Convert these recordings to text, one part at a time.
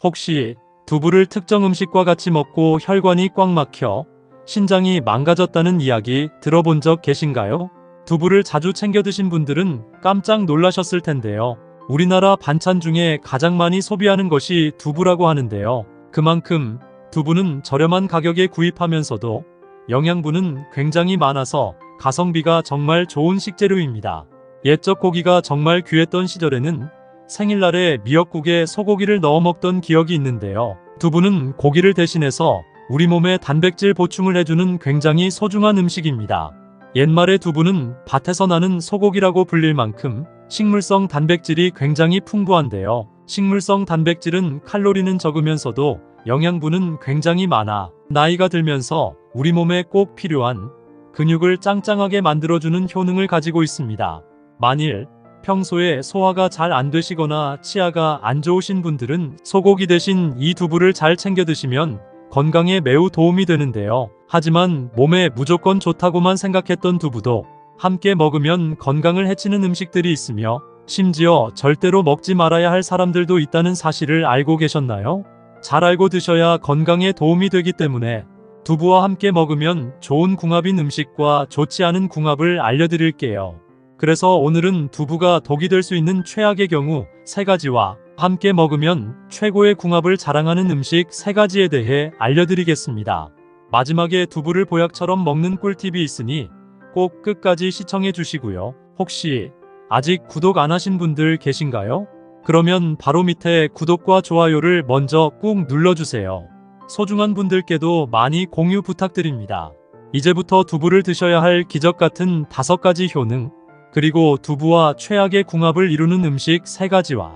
혹시 두부를 특정 음식과 같이 먹고 혈관이 꽉 막혀 신장이 망가졌다는 이야기 들어본 적 계신가요? 두부를 자주 챙겨 드신 분들은 깜짝 놀라셨을 텐데요. 우리나라 반찬 중에 가장 많이 소비하는 것이 두부라고 하는데요. 그만큼 두부는 저렴한 가격에 구입하면서도 영양분은 굉장히 많아서 가성비가 정말 좋은 식재료입니다. 옛적 고기가 정말 귀했던 시절에는 생일날에 미역국에 소고기를 넣어 먹던 기억이 있는데요. 두부는 고기를 대신해서 우리 몸에 단백질 보충을 해주는 굉장히 소중한 음식입니다. 옛말에 두부는 밭에서 나는 소고기라고 불릴 만큼 식물성 단백질이 굉장히 풍부한데요. 식물성 단백질은 칼로리는 적으면서도 영양분은 굉장히 많아 나이가 들면서 우리 몸에 꼭 필요한 근육을 짱짱하게 만들어주는 효능을 가지고 있습니다. 만일 평소에 소화가 잘 안 되시거나 치아가 안 좋으신 분들은 소고기 대신 이 두부를 잘 챙겨 드시면 건강에 매우 도움이 되는데요. 하지만 몸에 무조건 좋다고만 생각했던 두부도 함께 먹으면 건강을 해치는 음식들이 있으며 심지어 절대로 먹지 말아야 할 사람들도 있다는 사실을 알고 계셨나요? 잘 알고 드셔야 건강에 도움이 되기 때문에 두부와 함께 먹으면 좋은 궁합인 음식과 좋지 않은 궁합을 알려드릴게요. 그래서 오늘은 두부가 독이 될 수 있는 최악의 경우 3가지와 함께 먹으면 최고의 궁합을 자랑하는 음식 3가지에 대해 알려드리겠습니다. 마지막에 두부를 보약처럼 먹는 꿀팁이 있으니 꼭 끝까지 시청해 주시고요. 혹시 아직 구독 안 하신 분들 계신가요? 그러면 바로 밑에 구독과 좋아요를 먼저 꾹 눌러주세요. 소중한 분들께도 많이 공유 부탁드립니다. 이제부터 두부를 드셔야 할 기적 같은 5가지 효능, 그리고 두부와 최악의 궁합을 이루는 음식 3가지와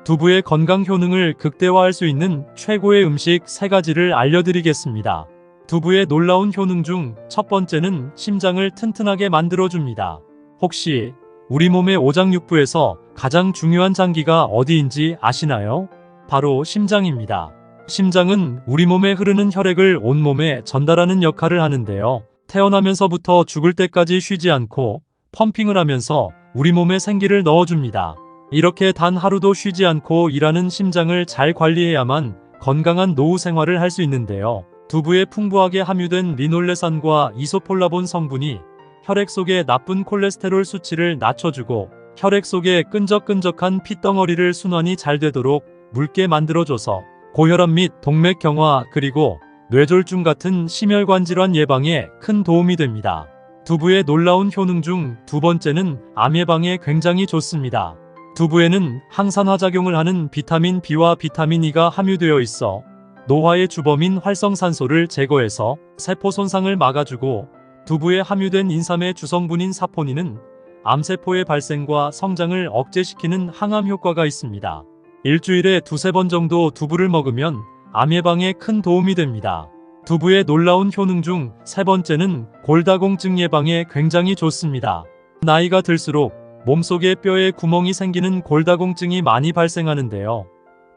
두부의 건강 효능을 극대화할 수 있는 최고의 음식 3가지를 알려드리겠습니다. 두부의 놀라운 효능 중 첫 번째는 심장을 튼튼하게 만들어줍니다. 혹시 우리 몸의 오장육부에서 가장 중요한 장기가 어디인지 아시나요? 바로 심장입니다. 심장은 우리 몸에 흐르는 혈액을 온몸에 전달하는 역할을 하는데요. 태어나면서부터 죽을 때까지 쉬지 않고 펌핑을 하면서 우리 몸에 생기를 넣어줍니다. 이렇게 단 하루도 쉬지 않고 일하는 심장을 잘 관리해야만 건강한 노후 생활을 할 수 있는데요. 두부에 풍부하게 함유된 리놀레산과 이소폴라본 성분이 혈액 속의 나쁜 콜레스테롤 수치를 낮춰주고 혈액 속의 끈적끈적한 핏덩어리를 순환이 잘 되도록 묽게 만들어줘서 고혈압 및 동맥경화 그리고 뇌졸중 같은 심혈관 질환 예방에 큰 도움이 됩니다. 두부의 놀라운 효능 중 2번째는 암 예방에 굉장히 좋습니다. 두부에는 항산화 작용을 하는 비타민 B와 비타민 E가 함유되어 있어 노화의 주범인 활성산소를 제거해서 세포 손상을 막아주고 두부에 함유된 인삼의 주성분인 사포닌은 암세포의 발생과 성장을 억제시키는 항암 효과가 있습니다. 일주일에 2-3번 정도 두부를 먹으면 암 예방에 큰 도움이 됩니다. 두부의 놀라운 효능 중 3번째는 골다공증 예방에 굉장히 좋습니다. 나이가 들수록 몸속에 뼈에 구멍이 생기는 골다공증이 많이 발생하는데요.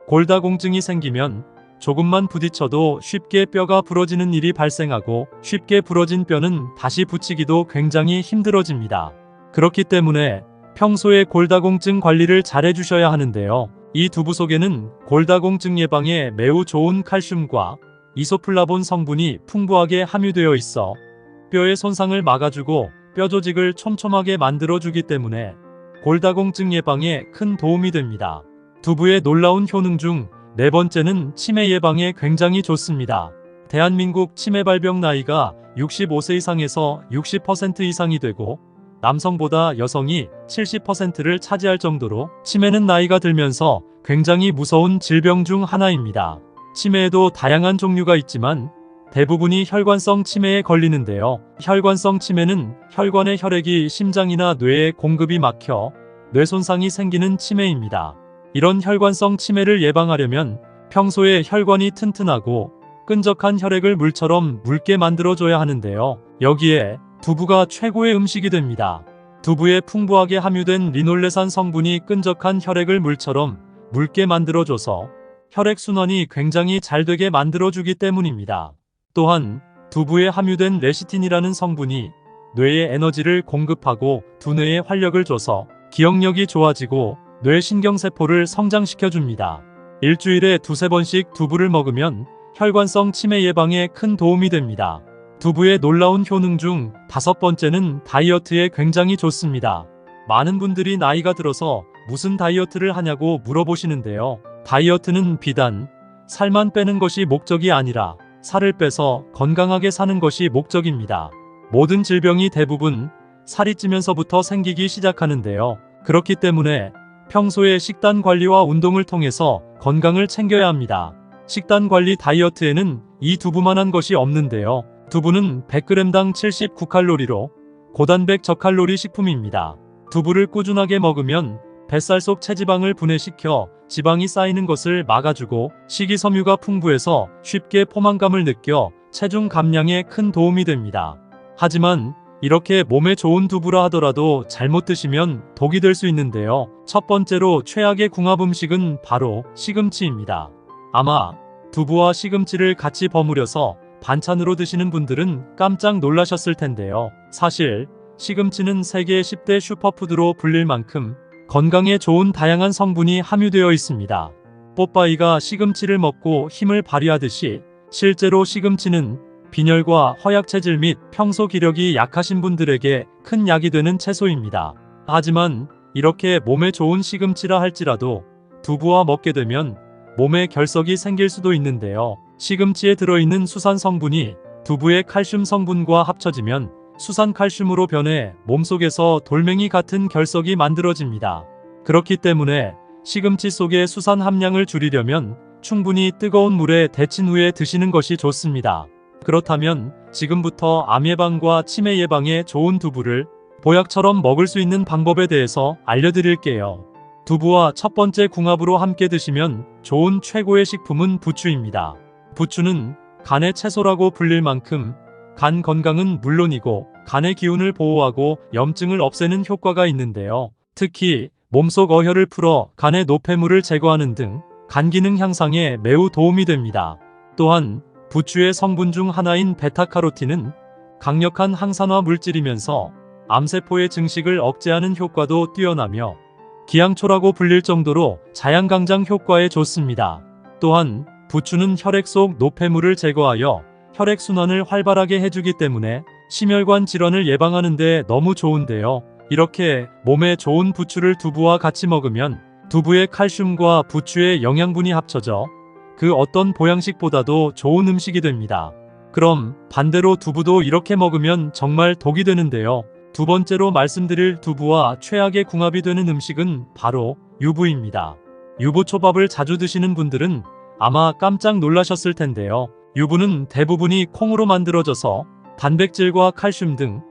골다공증이 생기면 조금만 부딪혀도 쉽게 뼈가 부러지는 일이 발생하고 쉽게 부러진 뼈는 다시 붙이기도 굉장히 힘들어집니다. 그렇기 때문에 평소에 골다공증 관리를 잘 해주셔야 하는데요. 이 두부 속에는 골다공증 예방에 매우 좋은 칼슘과 이소플라본 성분이 풍부하게 함유되어 있어 뼈의 손상을 막아주고 뼈 조직을 촘촘하게 만들어주기 때문에 골다공증 예방에 큰 도움이 됩니다. 두부의 놀라운 효능 중 4번째는 치매 예방에 굉장히 좋습니다. 대한민국 치매 발병 나이가 65세 이상에서 60% 이상이 되고 남성보다 여성이 70%를 차지할 정도로 치매는 나이가 들면서 굉장히 무서운 질병 중 하나입니다. 치매에도 다양한 종류가 있지만 대부분이 혈관성 치매에 걸리는데요. 혈관성 치매는 혈관의 혈액이 심장이나 뇌에 공급이 막혀 뇌 손상이 생기는 치매입니다. 이런 혈관성 치매를 예방하려면 평소에 혈관이 튼튼하고 끈적한 혈액을 물처럼 묽게 만들어줘야 하는데요. 여기에 두부가 최고의 음식이 됩니다. 두부에 풍부하게 함유된 리놀레산 성분이 끈적한 혈액을 물처럼 묽게 만들어줘서 혈액순환이 굉장히 잘 되게 만들어주기 때문입니다. 또한 두부에 함유된 레시틴이라는 성분이 뇌에 에너지를 공급하고 두뇌에 활력을 줘서 기억력이 좋아지고 뇌신경세포를 성장시켜줍니다. 일주일에 두세 번씩 두부를 먹으면 혈관성 치매 예방에 큰 도움이 됩니다. 두부의 놀라운 효능 중 5번째는 다이어트에 굉장히 좋습니다. 많은 분들이 나이가 들어서 무슨 다이어트를 하냐고 물어보시는데요. 다이어트는 비단 살만 빼는 것이 목적이 아니라 살을 빼서 건강하게 사는 것이 목적입니다. 모든 질병이 대부분 살이 찌면서부터 생기기 시작하는데요. 그렇기 때문에 평소에 식단 관리와 운동을 통해서 건강을 챙겨야 합니다. 식단 관리 다이어트에는 이 두부만한 것이 없는데요. 두부는 100g당 79칼로리로 고단백 저칼로리 식품입니다. 두부를 꾸준하게 먹으면 뱃살 속 체지방을 분해시켜 지방이 쌓이는 것을 막아주고 식이섬유가 풍부해서 쉽게 포만감을 느껴 체중 감량에 큰 도움이 됩니다. 하지만 이렇게 몸에 좋은 두부라 하더라도 잘못 드시면 독이 될 수 있는데요. 첫 번째로 최악의 궁합 음식은 바로 시금치입니다. 아마 두부와 시금치를 같이 버무려서 반찬으로 드시는 분들은 깜짝 놀라셨을 텐데요. 사실 시금치는 세계 10대 슈퍼푸드로 불릴 만큼 건강에 좋은 다양한 성분이 함유되어 있습니다. 뽀빠이가 시금치를 먹고 힘을 발휘하듯이 실제로 시금치는 빈혈과 허약체질 및 평소 기력이 약하신 분들에게 큰 약이 되는 채소입니다. 하지만 이렇게 몸에 좋은 시금치라 할지라도 두부와 먹게 되면 몸에 결석이 생길 수도 있는데요. 시금치에 들어있는 수산 성분이 두부의 칼슘 성분과 합쳐지면 수산칼슘으로 변해 몸속에서 돌멩이 같은 결석이 만들어집니다. 그렇기 때문에 시금치 속의 수산 함량을 줄이려면 충분히 뜨거운 물에 데친 후에 드시는 것이 좋습니다. 그렇다면 지금부터 암 예방과 치매 예방에 좋은 두부를 보약처럼 먹을 수 있는 방법에 대해서 알려드릴게요. 두부와 첫 번째 궁합으로 함께 드시면 좋은 최고의 식품은 부추입니다. 부추는 간의 채소라고 불릴 만큼 간 건강은 물론이고 간의 기운을 보호하고 염증을 없애는 효과가 있는데요. 특히 몸속 어혈을 풀어 간의 노폐물을 제거하는 등 간 기능 향상에 매우 도움이 됩니다. 또한 부추의 성분 중 하나인 베타카로틴은 강력한 항산화 물질이면서 암세포의 증식을 억제하는 효과도 뛰어나며 기양초라고 불릴 정도로 자양강장 효과에 좋습니다. 또한 부추는 혈액 속 노폐물을 제거하여 혈액순환을 활발하게 해주기 때문에 심혈관 질환을 예방하는 데 너무 좋은데요. 이렇게 몸에 좋은 부추를 두부와 같이 먹으면 두부의 칼슘과 부추의 영양분이 합쳐져 그 어떤 보양식보다도 좋은 음식이 됩니다. 그럼 반대로 두부도 이렇게 먹으면 정말 독이 되는데요. 두 번째로 말씀드릴 두부와 최악의 궁합이 되는 음식은 바로 유부입니다. 유부초밥을 자주 드시는 분들은 아마 깜짝 놀라셨을 텐데요. 유부는 대부분이 콩으로 만들어져서 단백질과 칼슘 등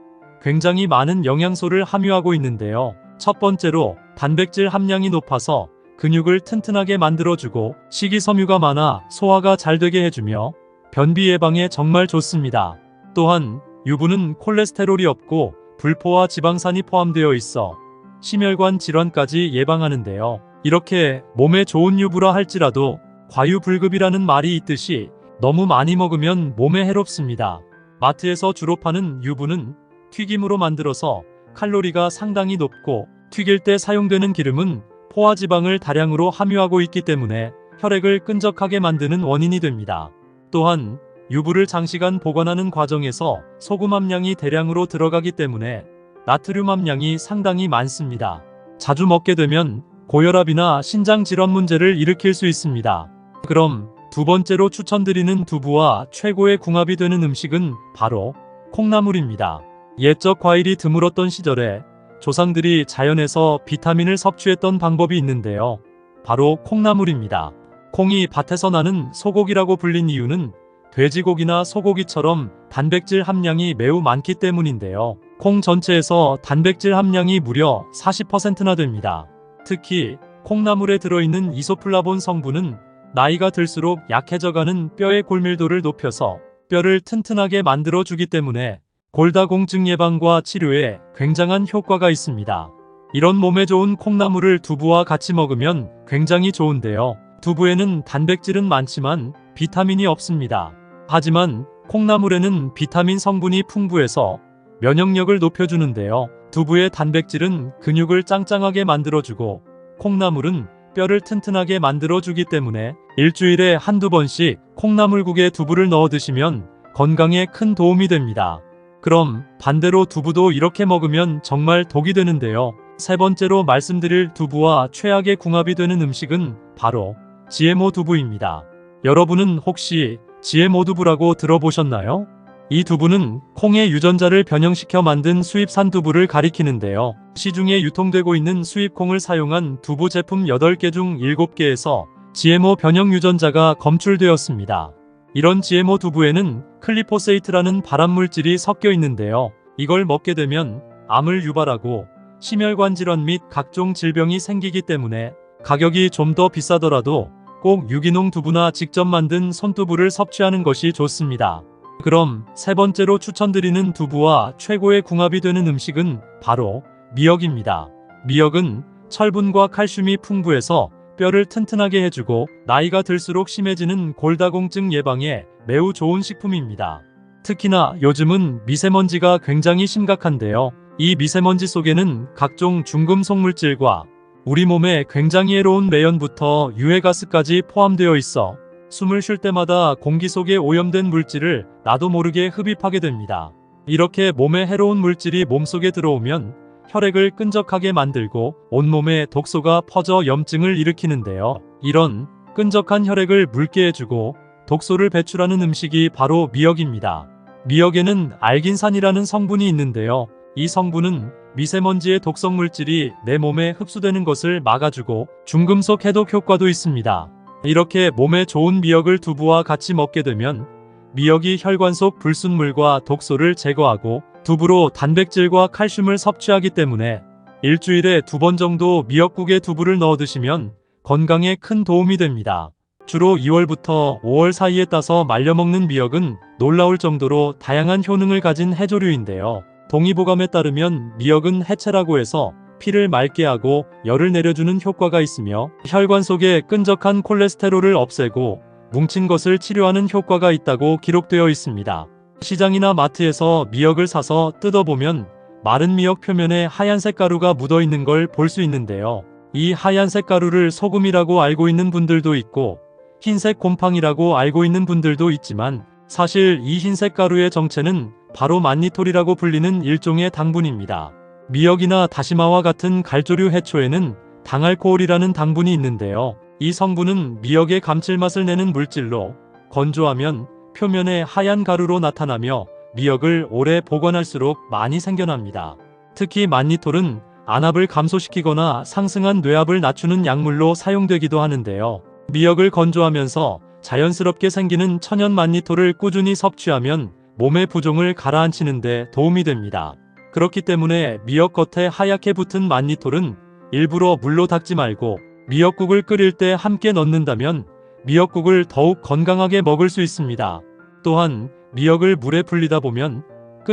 굉장히 많은 영양소를 함유하고 있는데요. 첫 번째로 단백질 함량이 높아서 근육을 튼튼하게 만들어주고 식이섬유가 많아 소화가 잘 되게 해주며 변비 예방에 정말 좋습니다. 또한 유부는 콜레스테롤이 없고 불포화 지방산이 포함되어 있어 심혈관 질환까지 예방하는데요. 이렇게 몸에 좋은 유부라 할지라도 과유불급이라는 말이 있듯이 너무 많이 먹으면 몸에 해롭습니다. 마트에서 주로 파는 유부는 튀김으로 만들어서 칼로리가 상당히 높고 튀길 때 사용되는 기름은 포화지방을 다량으로 함유하고 있기 때문에 혈액을 끈적하게 만드는 원인이 됩니다. 또한 유부를 장시간 보관하는 과정에서 소금 함량이 대량으로 들어가기 때문에 나트륨 함량이 상당히 많습니다. 자주 먹게 되면 고혈압이나 신장 질환 문제를 일으킬 수 있습니다. 그럼 두 번째로 추천드리는 두부와 최고의 궁합이 되는 음식은 바로 콩나물입니다. 옛적 과일이 드물었던 시절에 조상들이 자연에서 비타민을 섭취했던 방법이 있는데요. 바로 콩나물입니다. 콩이 밭에서 나는 소고기라고 불린 이유는 돼지고기나 소고기처럼 단백질 함량이 매우 많기 때문인데요. 콩 전체에서 단백질 함량이 무려 40%나 됩니다. 특히 콩나물에 들어있는 이소플라본 성분은 나이가 들수록 약해져가는 뼈의 골밀도를 높여서 뼈를 튼튼하게 만들어주기 때문에 골다공증 예방과 치료에 굉장한 효과가 있습니다. 이런 몸에 좋은 콩나물을 두부와 같이 먹으면 굉장히 좋은데요. 두부에는 단백질은 많지만 비타민이 없습니다. 하지만 콩나물에는 비타민 성분이 풍부해서 면역력을 높여주는데요. 두부의 단백질은 근육을 짱짱하게 만들어주고 콩나물은 뼈를 튼튼하게 만들어주기 때문에 일주일에 한두 번씩 콩나물국에 두부를 넣어 드시면 건강에 큰 도움이 됩니다. 그럼 반대로 두부도 이렇게 먹으면 정말 독이 되는데요. 세 번째로 말씀드릴 두부와 최악의 궁합이 되는 음식은 바로 GMO 두부입니다. 여러분은 혹시 GMO 두부라고 들어보셨나요? 이 두부는 콩의 유전자를 변형시켜 만든 수입산 두부를 가리키는데요. 시중에 유통되고 있는 수입콩을 사용한 두부 제품 8개 중 7개에서 GMO 변형 유전자가 검출되었습니다. 이런 GMO 두부에는 클리포세이트라는 발암물질이 섞여 있는데요. 이걸 먹게 되면 암을 유발하고 심혈관 질환 및 각종 질병이 생기기 때문에 가격이 좀 더 비싸더라도 꼭 유기농 두부나 직접 만든 손두부를 섭취하는 것이 좋습니다. 그럼 세 번째로 추천드리는 두부와 최고의 궁합이 되는 음식은 바로 미역입니다. 미역은 철분과 칼슘이 풍부해서 뼈를 튼튼하게 해주고 나이가 들수록 심해지는 골다공증 예방에 매우 좋은 식품입니다. 특히나 요즘은 미세먼지가 굉장히 심각한데요. 이 미세먼지 속에는 각종 중금속 물질과 우리 몸에 굉장히 해로운 매연부터 유해가스까지 포함되어 있어 숨을 쉴 때마다 공기 속에 오염된 물질을 나도 모르게 흡입하게 됩니다. 이렇게 몸에 해로운 물질이 몸속에 들어오면 혈액을 끈적하게 만들고 온몸에 독소가 퍼져 염증을 일으키는데요. 이런 끈적한 혈액을 묽게 해주고 독소를 배출하는 음식이 바로 미역입니다. 미역에는 알긴산이라는 성분이 있는데요. 이 성분은 미세먼지의 독성 물질이 내 몸에 흡수되는 것을 막아주고 중금속 해독 효과도 있습니다. 이렇게 몸에 좋은 미역을 두부와 같이 먹게 되면 미역이 혈관 속 불순물과 독소를 제거하고 두부로 단백질과 칼슘을 섭취하기 때문에 일주일에 2번 정도 미역국에 두부를 넣어 드시면 건강에 큰 도움이 됩니다. 주로 2월부터 5월 사이에 따서 말려 먹는 미역은 놀라울 정도로 다양한 효능을 가진 해조류인데요. 동의보감에 따르면 미역은 해체라고 해서 피를 맑게 하고 열을 내려주는 효과가 있으며 혈관 속의 끈적한 콜레스테롤을 없애고 뭉친 것을 치료하는 효과가 있다고 기록되어 있습니다. 시장이나 마트에서 미역을 사서 뜯어보면 마른 미역 표면에 하얀색 가루가 묻어 있는 걸 볼 수 있는데요. 이 하얀색 가루를 소금이라고 알고 있는 분들도 있고 흰색 곰팡이라고 알고 있는 분들도 있지만 사실 이 흰색 가루의 정체는 바로 만니톨이라고 불리는 일종의 당분입니다. 미역이나 다시마와 같은 갈조류 해초에는 당알코올이라는 당분이 있는데요. 이 성분은 미역의 감칠맛을 내는 물질로 건조하면 표면에 하얀 가루로 나타나며 미역을 오래 보관할수록 많이 생겨납니다. 특히 만니톨은 안압을 감소시키거나 상승한 뇌압을 낮추는 약물로 사용되기도 하는데요. 미역을 건조하면서 자연스럽게 생기는 천연 만니톨을 꾸준히 섭취하면 몸의 부종을 가라앉히는 데 도움이 됩니다. 그렇기 때문에 미역 겉에 하얗게 붙은 만니톨은 일부러 물로 닦지 말고 미역국을 끓일 때 함께 넣는다면 미역국을 더욱 건강하게 먹을 수 있습니다. 또한 미역을 물에 불리다 보면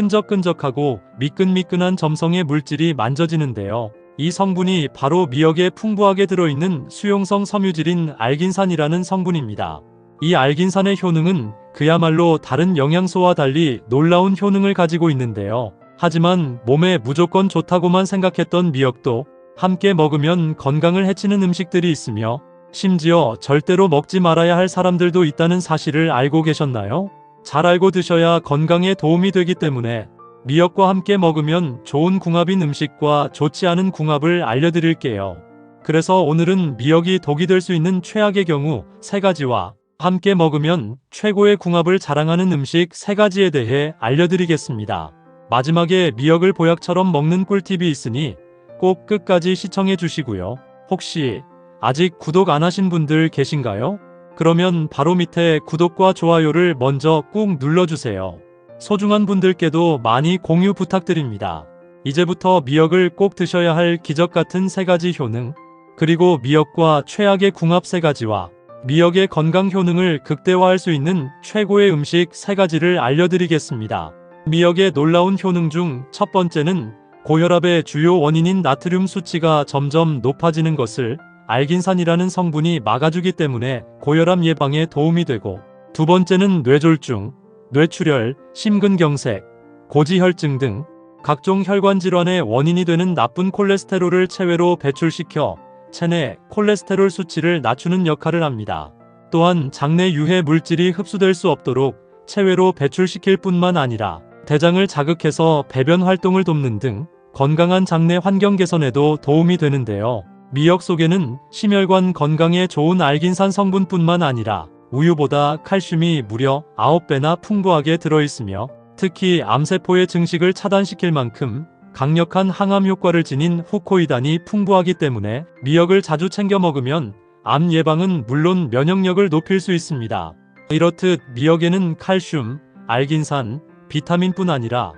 끈적끈적하고 미끈미끈한 점성의 물질이 만져지는데요. 이 성분이 바로 미역에 풍부하게 들어있는 수용성 섬유질인 알긴산이라는 성분입니다. 이 알긴산의 효능은 그야말로 다른 영양소와 달리 놀라운 효능을 가지고 있는데요. 하지만 몸에 무조건 좋다고만 생각했던 미역도 함께 먹으면 건강을 해치는 음식들이 있으며 심지어 절대로 먹지 말아야 할 사람들도 있다는 사실을 알고 계셨나요? 잘 알고 드셔야 건강에 도움이 되기 때문에 미역과 함께 먹으면 좋은 궁합인 음식과 좋지 않은 궁합을 알려드릴게요. 그래서 오늘은 미역이 독이 될 수 있는 최악의 경우 3가지와 함께 먹으면 최고의 궁합을 자랑하는 음식 3가지에 대해 알려드리겠습니다. 마지막에 미역을 보약처럼 먹는 꿀팁이 있으니 꼭 끝까지 시청해 주시고요. 혹시 아직 구독 안 하신 분들 계신가요? 그러면 바로 밑에 구독과 좋아요를 먼저 꾹 눌러주세요. 소중한 분들께도 많이 공유 부탁드립니다. 이제부터 미역을 꼭 드셔야 할 기적 같은 3가지 효능, 그리고 미역과 최악의 궁합 3가지와 미역의 건강 효능을 극대화할 수 있는 최고의 음식 3가지를 알려드리겠습니다. 미역의 놀라운 효능 중 첫 번째는 고혈압의 주요 원인인 나트륨 수치가 점점 높아지는 것을 알긴산이라는 성분이 막아주기 때문에 고혈압 예방에 도움이 되고, 두 번째는 뇌졸중, 뇌출혈, 심근경색, 고지혈증 등 각종 혈관 질환의 원인이 되는 나쁜 콜레스테롤을 체외로 배출시켜 체내 콜레스테롤 수치를 낮추는 역할을 합니다. 또한 장내 유해 물질이 흡수될 수 없도록 체외로 배출시킬 뿐만 아니라 대장을 자극해서 배변 활동을 돕는 등 건강한 장내 환경 개선에도 도움이 되는데요. 미역 속에는 심혈관 건강에 좋은 알긴산 성분뿐만 아니라 우유보다 칼슘이 무려 9배나 풍부하게 들어있으며 특히 암세포의 증식을 차단시킬 만큼 강력한 항암 효과를 지닌 후코이단이 풍부하기 때문에 미역을 자주 챙겨 먹으면 암 예방은 물론 면역력을 높일 수 있습니다. 이렇듯 미역에는 칼슘, 알긴산, 비타민뿐 아니라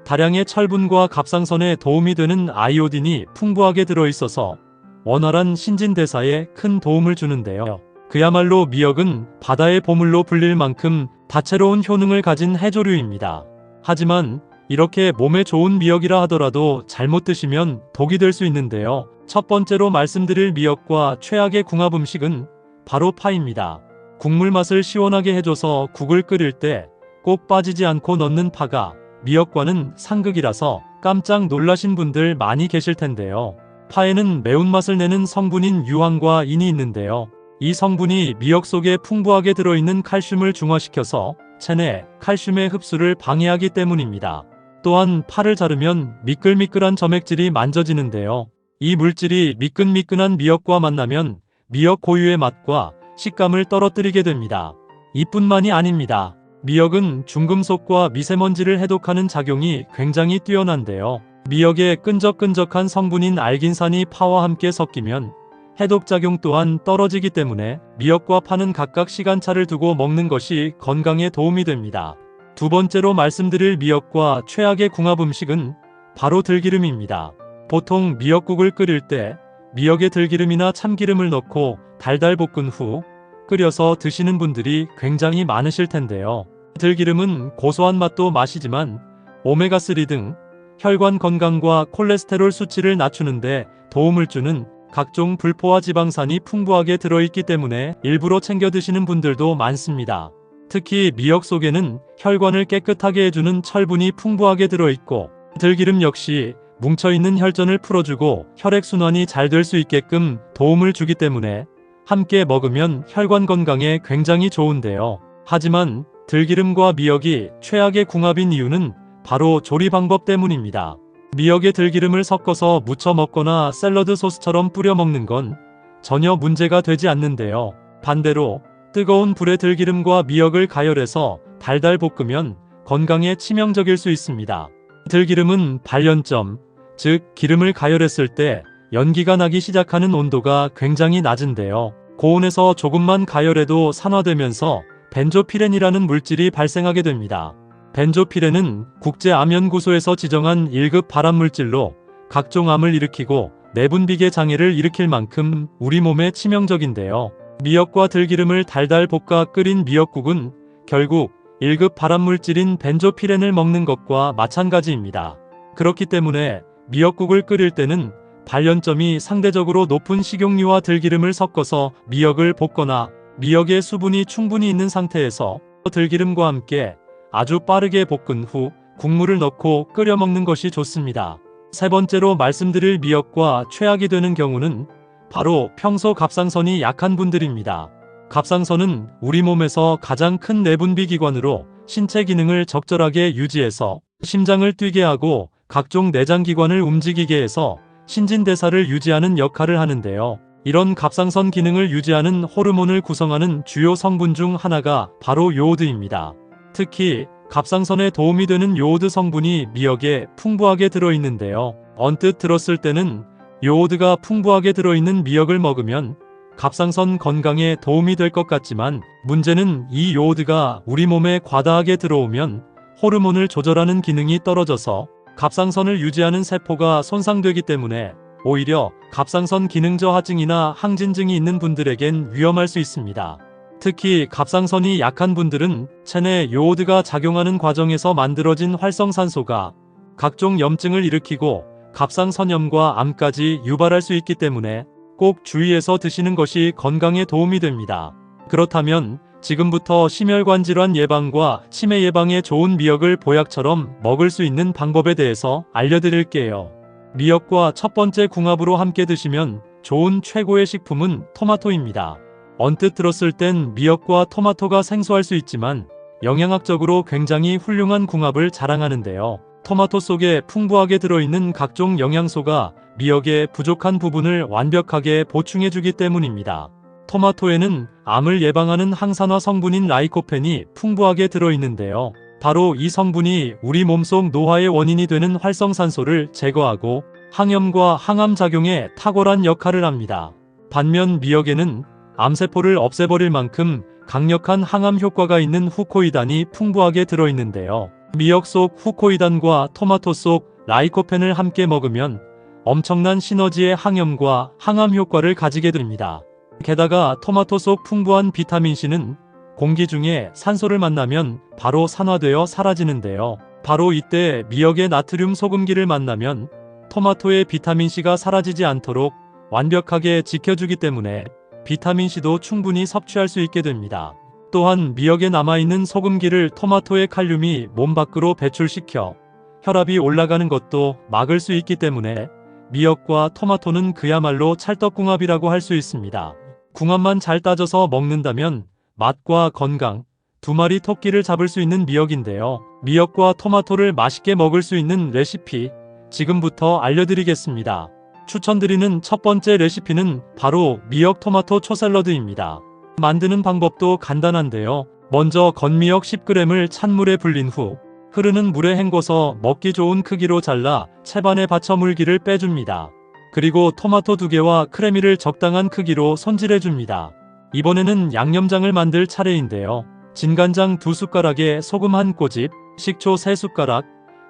다량의 철분과 갑상선에 도움이 되는 아이오딘이 풍부하게 들어있어서 원활한 신진대사에 큰 도움을 주는데요. 그야말로 미역은 바다의 보물로 불릴 만큼 다채로운 효능을 가진 해조류입니다. 하지만 이렇게 몸에 좋은 미역이라 하더라도 잘못 드시면 독이 될 수 있는데요. 첫 번째로 말씀드릴 미역과 최악의 궁합 음식은 바로 파입니다. 국물 맛을 시원하게 해줘서 국을 끓일 때 꼭 빠지지 않고 넣는 파가 미역과는 상극이라서 깜짝 놀라신 분들 많이 계실 텐데요. 파에는 매운맛을 내는 성분인 유황과 인이 있는데요. 이 성분이 미역 속에 풍부하게 들어있는 칼슘을 중화시켜서 체내 칼슘의 흡수를 방해하기 때문입니다. 또한 파를 자르면 미끌미끌한 점액질이 만져지는데요. 이 물질이 미끈미끈한 미역과 만나면 미역 고유의 맛과 식감을 떨어뜨리게 됩니다. 이뿐만이 아닙니다. 미역은 중금속과 미세먼지를 해독하는 작용이 굉장히 뛰어난데요. 미역의 끈적끈적한 성분인 알긴산이 파와 함께 섞이면 해독작용 또한 떨어지기 때문에 미역과 파는 각각 시간차를 두고 먹는 것이 건강에 도움이 됩니다. 두 번째로 말씀드릴 미역과 최악의 궁합 음식은 바로 들기름입니다. 보통 미역국을 끓일 때 미역에 들기름이나 참기름을 넣고 달달 볶은 후 끓여서 드시는 분들이 굉장히 많으실 텐데요. 들기름은 고소한 맛도 맛이지만 오메가3 등 혈관 건강과 콜레스테롤 수치를 낮추는데 도움을 주는 각종 불포화 지방산이 풍부하게 들어있기 때문에 일부러 챙겨 드시는 분들도 많습니다. 특히 미역 속에는 혈관을 깨끗하게 해주는 철분이 풍부하게 들어있고 들기름 역시 뭉쳐있는 혈전을 풀어주고 혈액순환이 잘 될 수 있게끔 도움을 주기 때문에 함께 먹으면 혈관 건강에 굉장히 좋은데요. 하지만 들기름과 미역이 최악의 궁합인 이유는 바로 조리 방법 때문입니다. 미역에 들기름을 섞어서 무쳐 먹거나 샐러드 소스처럼 뿌려 먹는 건 전혀 문제가 되지 않는데요. 반대로 뜨거운 불에 들기름과 미역을 가열해서 달달 볶으면 건강에 치명적일 수 있습니다. 들기름은 발연점, 즉 기름을 가열했을 때 연기가 나기 시작하는 온도가 굉장히 낮은데요. 고온에서 조금만 가열해도 산화되면서 벤조피렌이라는 물질이 발생하게 됩니다. 벤조피렌은 국제암연구소에서 지정한 1급 발암물질로 각종 암을 일으키고 내분비계 장애를 일으킬 만큼 우리 몸에 치명적인데요. 미역과 들기름을 달달 볶아 끓인 미역국은 결국 1급 발암물질인 벤조피렌을 먹는 것과 마찬가지입니다. 그렇기 때문에 미역국을 끓일 때는 발연점이 상대적으로 높은 식용유와 들기름을 섞어서 미역을 볶거나 미역에 수분이 충분히 있는 상태에서 들기름과 함께 아주 빠르게 볶은 후 국물을 넣고 끓여 먹는 것이 좋습니다. 세 번째로 말씀드릴 미역과 최악이 되는 경우는 바로 평소 갑상선이 약한 분들입니다. 갑상선은 우리 몸에서 가장 큰 내분비 기관으로 신체 기능을 적절하게 유지해서 심장을 뛰게 하고 각종 내장 기관을 움직이게 해서 신진대사를 유지하는 역할을 하는데요. 이런 갑상선 기능을 유지하는 호르몬을 구성하는 주요 성분 중 하나가 바로 요오드입니다. 특히 갑상선에 도움이 되는 요오드 성분이 미역에 풍부하게 들어있는데요. 언뜻 들었을 때는 요오드가 풍부하게 들어있는 미역을 먹으면 갑상선 건강에 도움이 될 것 같지만 문제는 이 요오드가 우리 몸에 과다하게 들어오면 호르몬을 조절하는 기능이 떨어져서 갑상선을 유지하는 세포가 손상되기 때문에 오히려 갑상선 기능 저하증이나 항진증이 있는 분들에겐 위험할 수 있습니다. 특히 갑상선이 약한 분들은 체내 요오드가 작용하는 과정에서 만들어진 활성산소가 각종 염증을 일으키고 갑상선염과 암까지 유발할 수 있기 때문에 꼭 주의해서 드시는 것이 건강에 도움이 됩니다. 그렇다면 지금부터 심혈관 질환 예방과 치매 예방에 좋은 미역을 보약처럼 먹을 수 있는 방법에 대해서 알려드릴게요. 미역과 첫 번째 궁합으로 함께 드시면 좋은 최고의 식품은 토마토입니다. 언뜻 들었을 땐 미역과 토마토가 생소할 수 있지만 영양학적으로 굉장히 훌륭한 궁합을 자랑하는데요. 토마토 속에 풍부하게 들어있는 각종 영양소가 미역의 부족한 부분을 완벽하게 보충해주기 때문입니다. 토마토에는 암을 예방하는 항산화 성분인 라이코펜이 풍부하게 들어있는데요. 바로 이 성분이 우리 몸속 노화의 원인이 되는 활성산소를 제거하고 항염과 항암 작용에 탁월한 역할을 합니다. 반면 미역에는 암세포를 없애버릴 만큼 강력한 항암 효과가 있는 후코이단이 풍부하게 들어있는데요. 미역 속 후코이단과 토마토 속 라이코펜을 함께 먹으면 엄청난 시너지의 항염과 항암 효과를 가지게 됩니다. 게다가 토마토 속 풍부한 비타민C는 공기 중에 산소를 만나면 바로 산화되어 사라지는데요. 바로 이때 미역의 나트륨 소금기를 만나면 토마토의 비타민C가 사라지지 않도록 완벽하게 지켜주기 때문에 비타민C도 충분히 섭취할 수 있게 됩니다. 또한 미역에 남아있는 소금기를 토마토의 칼륨이 몸 밖으로 배출시켜 혈압이 올라가는 것도 막을 수 있기 때문에 미역과 토마토는 그야말로 찰떡궁합이라고 할 수 있습니다. 궁합만 잘 따져서 먹는다면 맛과 건강, 두 마리 토끼를 잡을 수 있는 미역인데요. 미역과 토마토를 맛있게 먹을 수 있는 레시피 지금부터 알려드리겠습니다. 추천드리는 첫 번째 레시피는 바로 미역 토마토 초샐러드입니다. 만드는 방법도 간단한데요. 먼저 건미역 10g을 찬물에 불린 후 흐르는 물에 헹궈서 먹기 좋은 크기로 잘라 채반에 받쳐 물기를 빼줍니다. 그리고 토마토 2개와 크래미를 적당한 크기로 손질해줍니다. 이번에는 양념장을 만들 차례인데요. 진간장 2숟가락에 소금 1꼬집, 식초 3숟가락,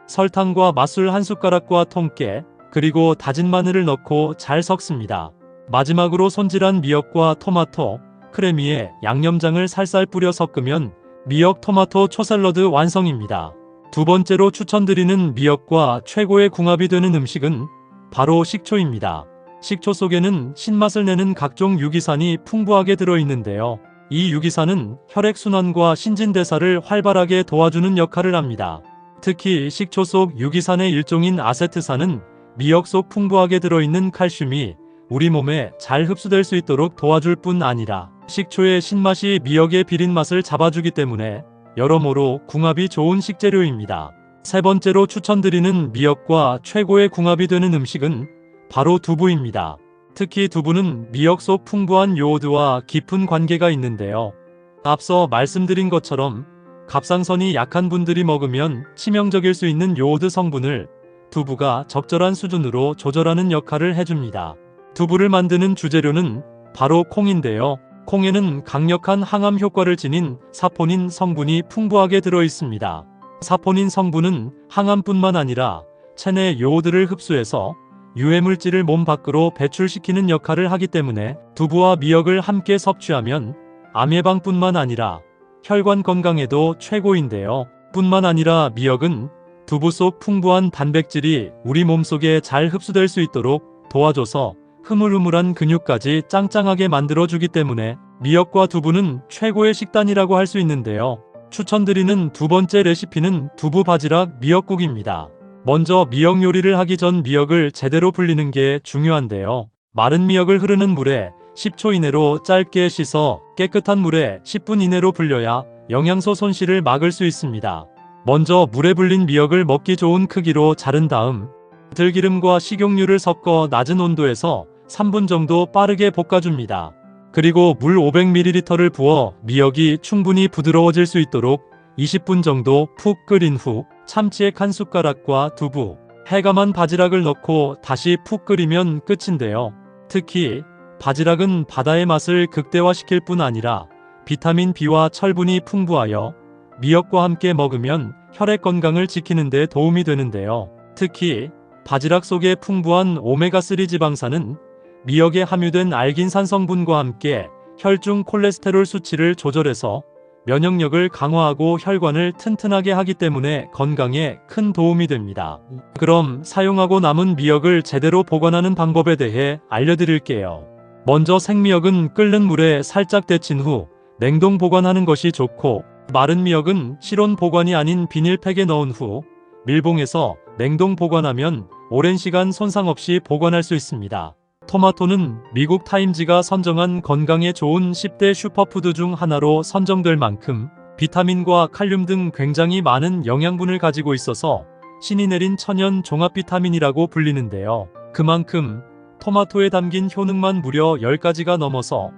설탕과 맛술 1숟가락과 통깨, 그리고 다진 마늘을 넣고 잘 섞습니다. 마지막으로 손질한 미역과 토마토, 크래미에 양념장을 살살 뿌려 섞으면 미역 토마토 초샐러드 완성입니다. 두 번째로 추천드리는 미역과 최고의 궁합이 되는 음식은 바로 식초입니다. 식초 속에는 신맛을 내는 각종 유기산이 풍부하게 들어있는데요. 이 유기산은 혈액순환과 신진대사를 활발하게 도와주는 역할을 합니다. 특히 식초 속 유기산의 일종인 아세트산은 미역 속 풍부하게 들어있는 칼슘이 우리 몸에 잘 흡수될 수 있도록 도와줄 뿐 아니라 식초의 신맛이 미역의 비린 맛을 잡아주기 때문에 여러모로 궁합이 좋은 식재료입니다. 세 번째로 추천드리는 미역과 최고의 궁합이 되는 음식은 바로 두부입니다. 특히 두부는 미역 속 풍부한 요오드와 깊은 관계가 있는데요. 앞서 말씀드린 것처럼 갑상선이 약한 분들이 먹으면 치명적일 수 있는 요오드 성분을 두부가 적절한 수준으로 조절하는 역할을 해줍니다. 두부를 만드는 주재료는 바로 콩인데요. 콩에는 강력한 항암 효과를 지닌 사포닌 성분이 풍부하게 들어있습니다. 사포닌 성분은 항암뿐만 아니라 체내 요오드를 흡수해서 유해물질을 몸 밖으로 배출시키는 역할을 하기 때문에 두부와 미역을 함께 섭취하면 암 예방뿐만 아니라 혈관 건강에도 최고인데요. 뿐만 아니라 미역은 두부 속 풍부한 단백질이 우리 몸속에 잘 흡수될 수 있도록 도와줘서 흐물흐물한 근육까지 짱짱하게 만들어주기 때문에 미역과 두부는 최고의 식단이라고 할 수 있는데요. 추천드리는 두 번째 레시피는 두부 바지락 미역국입니다. 먼저 미역 요리를 하기 전 미역을 제대로 불리는 게 중요한데요. 마른 미역을 흐르는 물에 10초 이내로 짧게 씻어 깨끗한 물에 10분 이내로 불려야 영양소 손실을 막을 수 있습니다. 먼저 물에 불린 미역을 먹기 좋은 크기로 자른 다음 들기름과 식용유를 섞어 낮은 온도에서 3분 정도 빠르게 볶아줍니다. 그리고 물 500ml를 부어 미역이 충분히 부드러워질 수 있도록 20분 정도 푹 끓인 후 참치액 1숟가락과 두부, 해감한 바지락을 넣고 다시 푹 끓이면 끝인데요. 특히 바지락은 바다의 맛을 극대화시킬 뿐 아니라 비타민 B와 철분이 풍부하여 미역과 함께 먹으면 혈액 건강을 지키는 데 도움이 되는데요. 특히 바지락 속에 풍부한 오메가3 지방산은 미역에 함유된 알긴산 성분과 함께 혈중 콜레스테롤 수치를 조절해서 면역력을 강화하고 혈관을 튼튼하게 하기 때문에 건강에 큰 도움이 됩니다. 그럼 사용하고 남은 미역을 제대로 보관하는 방법에 대해 알려드릴게요. 먼저 생미역은 끓는 물에 살짝 데친 후 냉동 보관하는 것이 좋고, 마른 미역은 실온 보관이 아닌 비닐팩에 넣은 후 밀봉해서 냉동 보관하면 오랜 시간 손상 없이 보관할 수 있습니다. 토마토는 미국 타임지가 선정한 건강에 좋은 10대 슈퍼푸드 중 하나로 선정될 만큼 비타민과 칼륨 등 굉장히 많은 영양분을 가지고 있어서 신이 내린 천연 종합 비타민이라고 불리는데요. 그만큼 토마토에 담긴 효능만 무려 10가지가 넘어서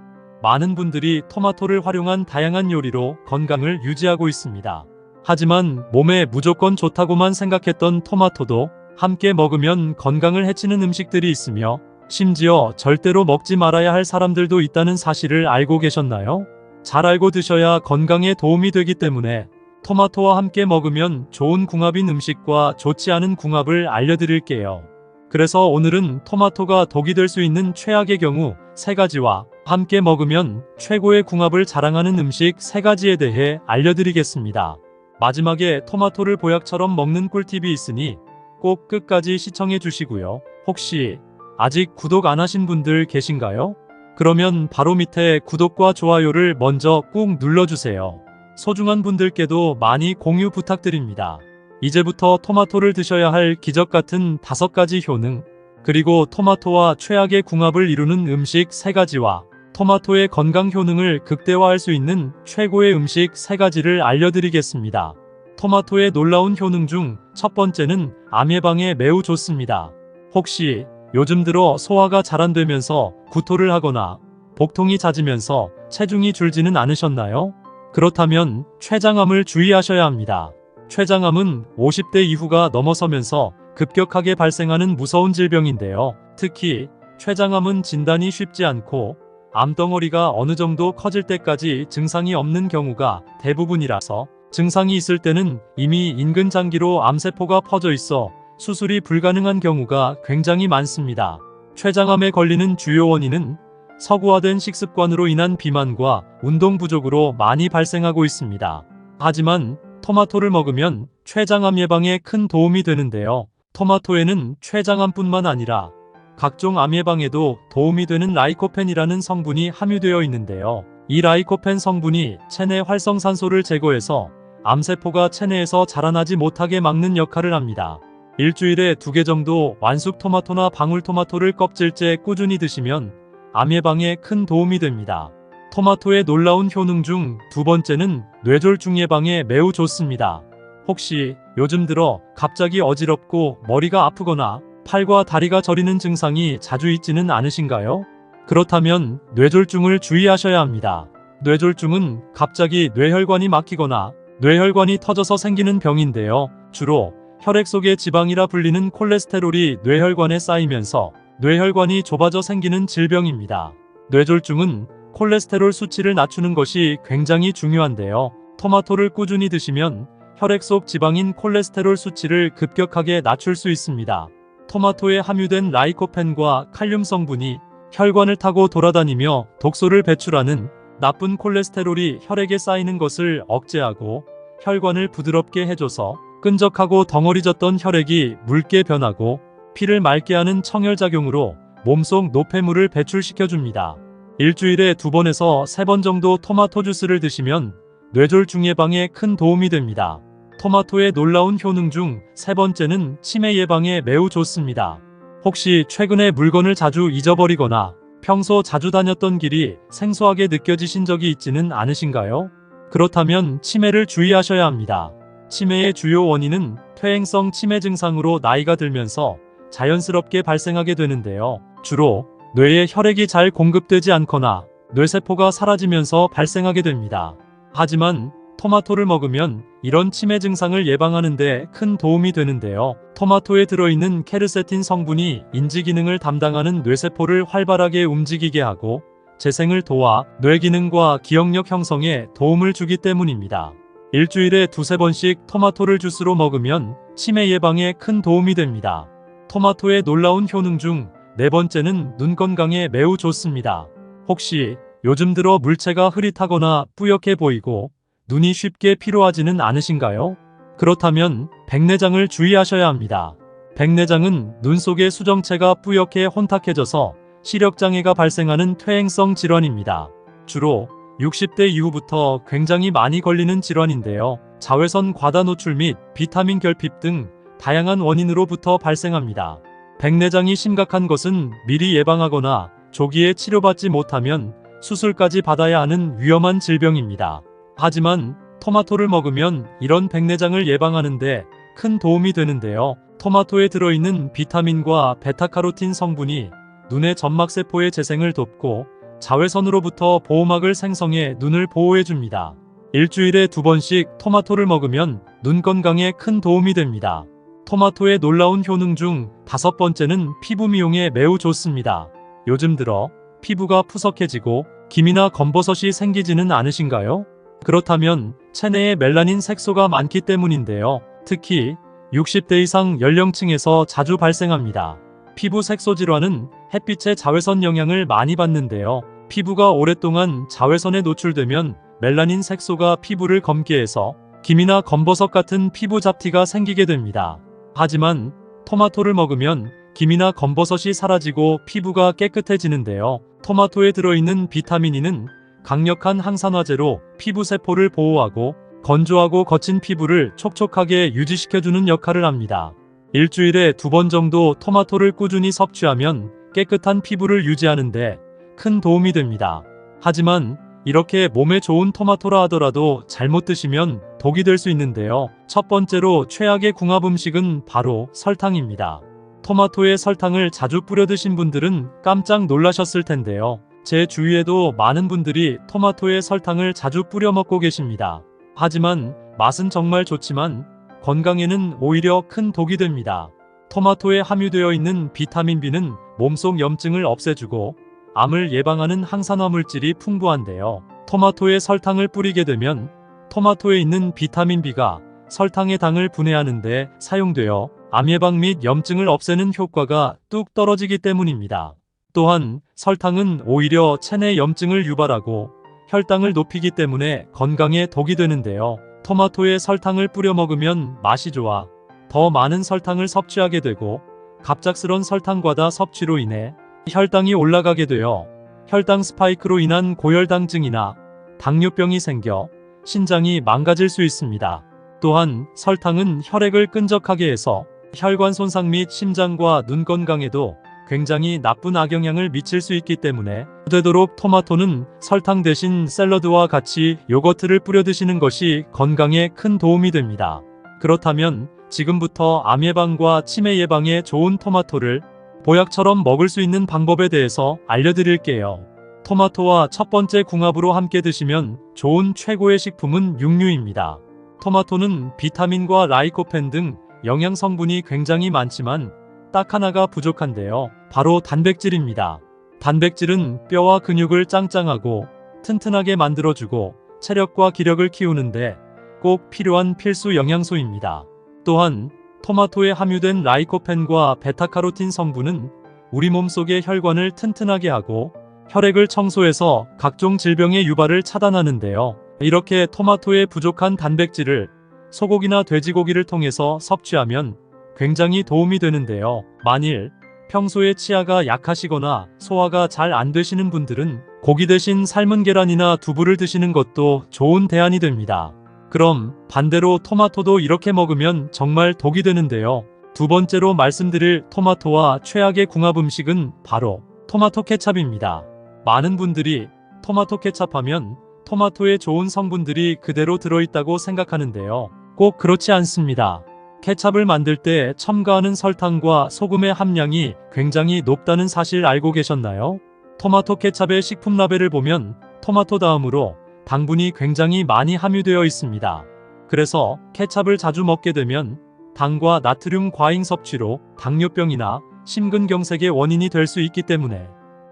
많은 분들이 토마토를 활용한 다양한 요리로 건강을 유지하고 있습니다. 하지만 몸에 무조건 좋다고만 생각했던 토마토도 함께 먹으면 건강을 해치는 음식들이 있으며 심지어 절대로 먹지 말아야 할 사람들도 있다는 사실을 알고 계셨나요? 잘 알고 드셔야 건강에 도움이 되기 때문에 토마토와 함께 먹으면 좋은 궁합인 음식과 좋지 않은 궁합을 알려드릴게요. 그래서 오늘은 토마토가 독이 될 수 있는 최악의 경우 3가지와 함께 먹으면 최고의 궁합을 자랑하는 음식 3가지에 대해 알려드리겠습니다. 마지막에 토마토를 보약처럼 먹는 꿀팁이 있으니 꼭 끝까지 시청해 주시고요. 혹시 아직 구독 안 하신 분들 계신가요? 그러면 바로 밑에 구독과 좋아요를 먼저 꾹 눌러주세요. 소중한 분들께도 많이 공유 부탁드립니다. 이제부터 토마토를 드셔야 할 기적 같은 5가지 효능, 그리고 토마토와 최악의 궁합을 이루는 음식 3가지와 토마토의 건강 효능을 극대화할 수 있는 최고의 음식 3가지를 알려드리겠습니다. 토마토의 놀라운 효능 중 첫 번째는 암 예방에 매우 좋습니다. 혹시 요즘 들어 소화가 잘 안 되면서 구토를 하거나 복통이 잦으면서 체중이 줄지는 않으셨나요? 그렇다면 췌장암을 주의하셔야 합니다. 췌장암은 50대 이후가 넘어서면서 급격하게 발생하는 무서운 질병인데요. 특히 췌장암은 진단이 쉽지 않고 암덩어리가 어느 정도 커질 때까지 증상이 없는 경우가 대부분이라서 증상이 있을 때는 이미 인근 장기로 암세포가 퍼져 있어 수술이 불가능한 경우가 굉장히 많습니다. 췌장암에 걸리는 주요 원인은 서구화된 식습관으로 인한 비만과 운동 부족으로 많이 발생하고 있습니다. 하지만 토마토를 먹으면 췌장암 예방에 큰 도움이 되는데요. 토마토에는 췌장암뿐만 아니라 각종 암 예방에도 도움이 되는 라이코펜이라는 성분이 함유되어 있는데요. 이 라이코펜 성분이 체내 활성산소를 제거해서 암세포가 체내에서 자라나지 못하게 막는 역할을 합니다. 일주일에 2개 정도 완숙 토마토나 방울토마토를 껍질째 꾸준히 드시면 암 예방에 큰 도움이 됩니다. 토마토의 놀라운 효능 중 2번째는 뇌졸중 예방에 매우 좋습니다. 혹시 요즘 들어 갑자기 어지럽고 머리가 아프거나 팔과 다리가 저리는 증상이 자주 있지는 않으신가요? 그렇다면 뇌졸중을 주의하셔야 합니다. 뇌졸중은 갑자기 뇌혈관이 막히거나 뇌혈관이 터져서 생기는 병인데요. 주로 혈액 속의 지방이라 불리는 콜레스테롤이 뇌혈관에 쌓이면서 뇌혈관이 좁아져 생기는 질병입니다. 뇌졸중은 콜레스테롤 수치를 낮추는 것이 굉장히 중요한데요. 토마토를 꾸준히 드시면 혈액 속 지방인 콜레스테롤 수치를 급격하게 낮출 수 있습니다. 토마토에 함유된 라이코펜과 칼륨 성분이 혈관을 타고 돌아다니며 독소를 배출하는 나쁜 콜레스테롤이 혈액에 쌓이는 것을 억제하고 혈관을 부드럽게 해줘서 끈적하고 덩어리졌던 혈액이 묽게 변하고 피를 맑게 하는 청혈작용으로 몸속 노폐물을 배출시켜줍니다. 일주일에 2번에서 3번 정도 토마토 주스를 드시면 뇌졸중 예방에 큰 도움이 됩니다. 토마토의 놀라운 효능 중 3번째는 치매 예방에 매우 좋습니다. 혹시 최근에 물건을 자주 잊어버리거나 평소 자주 다녔던 길이 생소하게 느껴지신 적이 있지는 않으신가요? 그렇다면 치매를 주의하셔야 합니다. 치매의 주요 원인은 퇴행성 치매 증상으로 나이가 들면서 자연스럽게 발생하게 되는데요. 주로 뇌에 혈액이 잘 공급되지 않거나 뇌세포가 사라지면서 발생하게 됩니다. 하지만 토마토를 먹으면 이런 치매 증상을 예방하는 데 큰 도움이 되는데요. 토마토에 들어있는 케르세틴 성분이 인지 기능을 담당하는 뇌세포를 활발하게 움직이게 하고 재생을 도와 뇌 기능과 기억력 형성에 도움을 주기 때문입니다. 일주일에 2~3번씩 토마토를 주스로 먹으면 치매 예방에 큰 도움이 됩니다. 토마토의 놀라운 효능 중 4번째는 눈 건강에 매우 좋습니다. 혹시 요즘 들어 물체가 흐릿하거나 뿌옇게 보이고 눈이 쉽게 피로하지는 않으신가요? 그렇다면 백내장을 주의하셔야 합니다. 백내장은 눈 속의 수정체가 뿌옇게 혼탁해져서 시력장애가 발생하는 퇴행성 질환입니다. 주로 60대 이후부터 굉장히 많이 걸리는 질환인데요. 자외선 과다 노출 및 비타민 결핍 등 다양한 원인으로부터 발생합니다. 백내장이 심각한 것은 미리 예방하거나 조기에 치료받지 못하면 수술까지 받아야 하는 위험한 질병입니다. 하지만 토마토를 먹으면 이런 백내장을 예방하는데 큰 도움이 되는데요. 토마토에 들어있는 비타민과 베타카로틴 성분이 눈의 점막세포의 재생을 돕고 자외선으로부터 보호막을 생성해 눈을 보호해줍니다. 일주일에 2번씩 토마토를 먹으면 눈 건강에 큰 도움이 됩니다. 토마토의 놀라운 효능 중 5번째는 피부 미용에 매우 좋습니다. 요즘 들어 피부가 푸석해지고 기미나 검버섯이 생기지는 않으신가요? 그렇다면 체내에 멜라닌 색소가 많기 때문인데요. 특히 60대 이상 연령층에서 자주 발생합니다. 피부 색소 질환은 햇빛의 자외선 영향을 많이 받는데요. 피부가 오랫동안 자외선에 노출되면 멜라닌 색소가 피부를 검게 해서 기미나 검버섯 같은 피부 잡티가 생기게 됩니다. 하지만 토마토를 먹으면 기미나 검버섯이 사라지고 피부가 깨끗해지는데요. 토마토에 들어있는 비타민 E는 강력한 항산화제로 피부 세포를 보호하고 건조하고 거친 피부를 촉촉하게 유지시켜주는 역할을 합니다. 일주일에 2번 정도 토마토를 꾸준히 섭취하면 깨끗한 피부를 유지하는데 큰 도움이 됩니다. 하지만 이렇게 몸에 좋은 토마토라 하더라도 잘못 드시면 독이 될 수 있는데요. 첫 번째로 최악의 궁합 음식은 바로 설탕입니다. 토마토에 설탕을 자주 뿌려 드신 분들은 깜짝 놀라셨을 텐데요. 제 주위에도 많은 분들이 토마토에 설탕을 자주 뿌려 먹고 계십니다. 하지만 맛은 정말 좋지만 건강에는 오히려 큰 독이 됩니다. 토마토에 함유되어 있는 비타민 B는 몸속 염증을 없애주고 암을 예방하는 항산화 물질이 풍부한데요. 토마토에 설탕을 뿌리게 되면 토마토에 있는 비타민 B가 설탕의 당을 분해하는 데 사용되어 암 예방 및 염증을 없애는 효과가 뚝 떨어지기 때문입니다. 또한 설탕은 오히려 체내 염증을 유발하고 혈당을 높이기 때문에 건강에 독이 되는데요. 토마토에 설탕을 뿌려 먹으면 맛이 좋아 더 많은 설탕을 섭취하게 되고 갑작스런 설탕 과다 섭취로 인해 혈당이 올라가게 되어 혈당 스파이크로 인한 고혈당증이나 당뇨병이 생겨 신장이 망가질 수 있습니다. 또한 설탕은 혈액을 끈적하게 해서 혈관 손상 및 심장과 눈 건강에도 굉장히 나쁜 악영향을 미칠 수 있기 때문에 되도록 토마토는 설탕 대신 샐러드와 같이 요거트를 뿌려 드시는 것이 건강에 큰 도움이 됩니다. 그렇다면 지금부터 암 예방과 치매 예방에 좋은 토마토를 보약처럼 먹을 수 있는 방법에 대해서 알려드릴게요. 토마토와 첫 번째 궁합으로 함께 드시면 좋은 최고의 식품은 육류입니다. 토마토는 비타민과 라이코펜 등 영양 성분이 굉장히 많지만 딱 하나가 부족한데요. 바로 단백질입니다. 단백질은 뼈와 근육을 짱짱하고 튼튼하게 만들어주고 체력과 기력을 키우는데 꼭 필요한 필수 영양소입니다. 또한 토마토에 함유된 라이코펜과 베타카로틴 성분은 우리 몸속의 혈관을 튼튼하게 하고 혈액을 청소해서 각종 질병의 유발을 차단하는데요. 이렇게 토마토에 부족한 단백질을 소고기나 돼지고기를 통해서 섭취하면 굉장히 도움이 되는데요. 만일 평소에 치아가 약하시거나 소화가 잘 안 되시는 분들은 고기 대신 삶은 계란이나 두부를 드시는 것도 좋은 대안이 됩니다. 그럼 반대로 토마토도 이렇게 먹으면 정말 독이 되는데요. 두 번째로 말씀드릴 토마토와 최악의 궁합 음식은 바로 토마토 케찹입니다. 많은 분들이 토마토 케찹하면 토마토에 좋은 성분들이 그대로 들어있다고 생각하는데요. 꼭 그렇지 않습니다. 케찹을 만들 때 첨가하는 설탕과 소금의 함량이 굉장히 높다는 사실 알고 계셨나요? 토마토 케찹의 식품 라벨을 보면 토마토 다음으로 당분이 굉장히 많이 함유되어 있습니다. 그래서 케찹을 자주 먹게 되면 당과 나트륨 과잉 섭취로 당뇨병이나 심근경색의 원인이 될 수 있기 때문에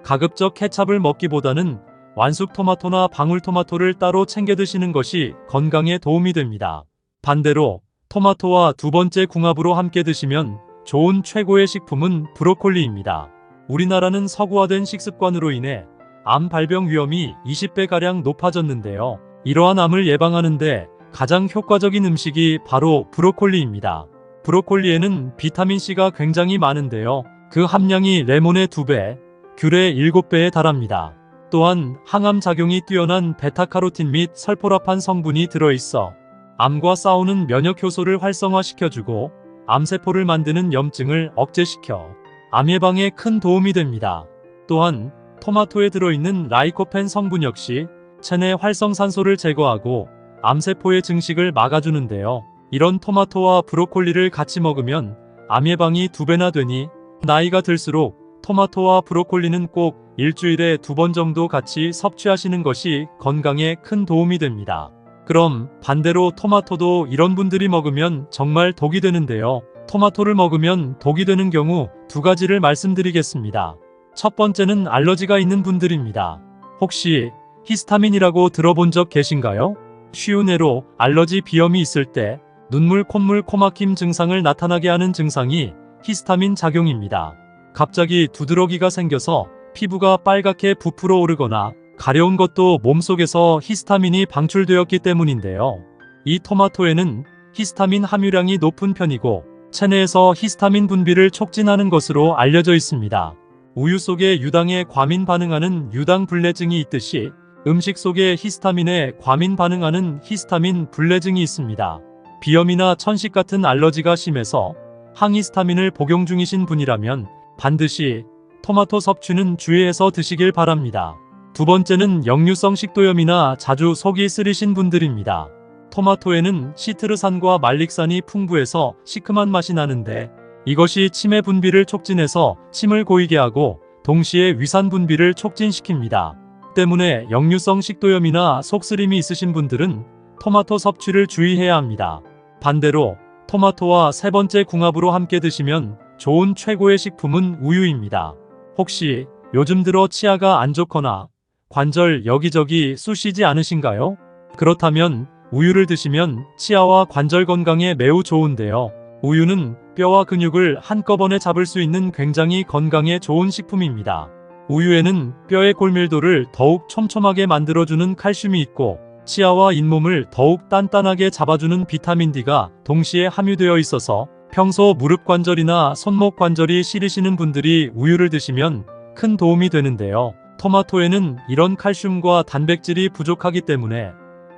가급적 케찹을 먹기보다는 완숙 토마토나 방울토마토를 따로 챙겨 드시는 것이 건강에 도움이 됩니다. 반대로 토마토와 두 번째 궁합으로 함께 드시면 좋은 최고의 식품은 브로콜리입니다. 우리나라는 서구화된 식습관으로 인해 암 발병 위험이 20배가량 높아졌는데요. 이러한 암을 예방하는데 가장 효과적인 음식이 바로 브로콜리입니다. 브로콜리에는 비타민C가 굉장히 많은데요. 그 함량이 레몬의 2배, 귤의 7배에 달합니다. 또한 항암 작용이 뛰어난 베타카로틴 및 설포라판 성분이 들어있어 암과 싸우는 면역 효소를 활성화시켜주고 암세포를 만드는 염증을 억제시켜 암 예방에 큰 도움이 됩니다. 또한 토마토에 들어있는 라이코펜 성분 역시 체내 활성산소를 제거하고 암세포의 증식을 막아주는데요. 이런 토마토와 브로콜리를 같이 먹으면 암 예방이 2배나 되니 나이가 들수록 토마토와 브로콜리는 꼭 일주일에 2번 정도 같이 섭취하시는 것이 건강에 큰 도움이 됩니다. 그럼 반대로 토마토도 이런 분들이 먹으면 정말 독이 되는데요. 토마토를 먹으면 독이 되는 경우 2가지를 말씀드리겠습니다. 첫 번째는 알러지가 있는 분들입니다. 혹시 히스타민이라고 들어본 적 계신가요? 쉬운 예로 알러지 비염이 있을 때 눈물, 콧물, 코막힘 증상을 나타나게 하는 증상이 히스타민 작용입니다. 갑자기 두드러기가 생겨서 피부가 빨갛게 부풀어 오르거나 가려운 것도 몸속에서 히스타민이 방출되었기 때문인데요. 이 토마토에는 히스타민 함유량이 높은 편이고 체내에서 히스타민 분비를 촉진하는 것으로 알려져 있습니다. 우유 속에 유당에 과민 반응하는 유당 불내증이 있듯이 음식 속에 히스타민에 과민 반응하는 히스타민 불내증이 있습니다. 비염이나 천식 같은 알러지가 심해서 항히스타민을 복용 중이신 분이라면 반드시 토마토 섭취는 주의해서 드시길 바랍니다. 두 번째는 역류성 식도염이나 자주 속이 쓰리신 분들입니다. 토마토에는 시트르산과 말릭산이 풍부해서 시큼한 맛이 나는데 이것이 치매 분비를 촉진해서 침을 고이게 하고 동시에 위산 분비를 촉진시킵니다. 때문에 역류성 식도염이나 속쓰림이 있으신 분들은 토마토 섭취를 주의해야 합니다. 반대로 토마토와 세 번째 궁합으로 함께 드시면 좋은 최고의 식품은 우유입니다. 혹시 요즘 들어 치아가 안 좋거나 관절 여기저기 쑤시지 않으신가요? 그렇다면 우유를 드시면 치아와 관절 건강에 매우 좋은데요. 우유는 뼈와 근육을 한꺼번에 잡을 수 있는 굉장히 건강에 좋은 식품입니다. 우유에는 뼈의 골밀도를 더욱 촘촘하게 만들어주는 칼슘이 있고 치아와 잇몸을 더욱 단단하게 잡아주는 비타민 D가 동시에 함유되어 있어서 평소 무릎 관절이나 손목 관절이 시리시는 분들이 우유를 드시면 큰 도움이 되는데요. 토마토에는 이런 칼슘과 단백질이 부족하기 때문에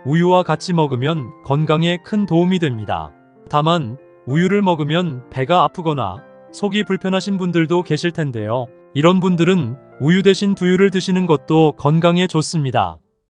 우유와 같이 먹으면 건강에 큰 도움이 됩니다. 다만 우유를 먹으면 배가 아프거나 속이 불편하신 분들도 계실 텐데요. 이런 분들은 우유 대신 두유를 드시는 것도 건강에 좋습니다.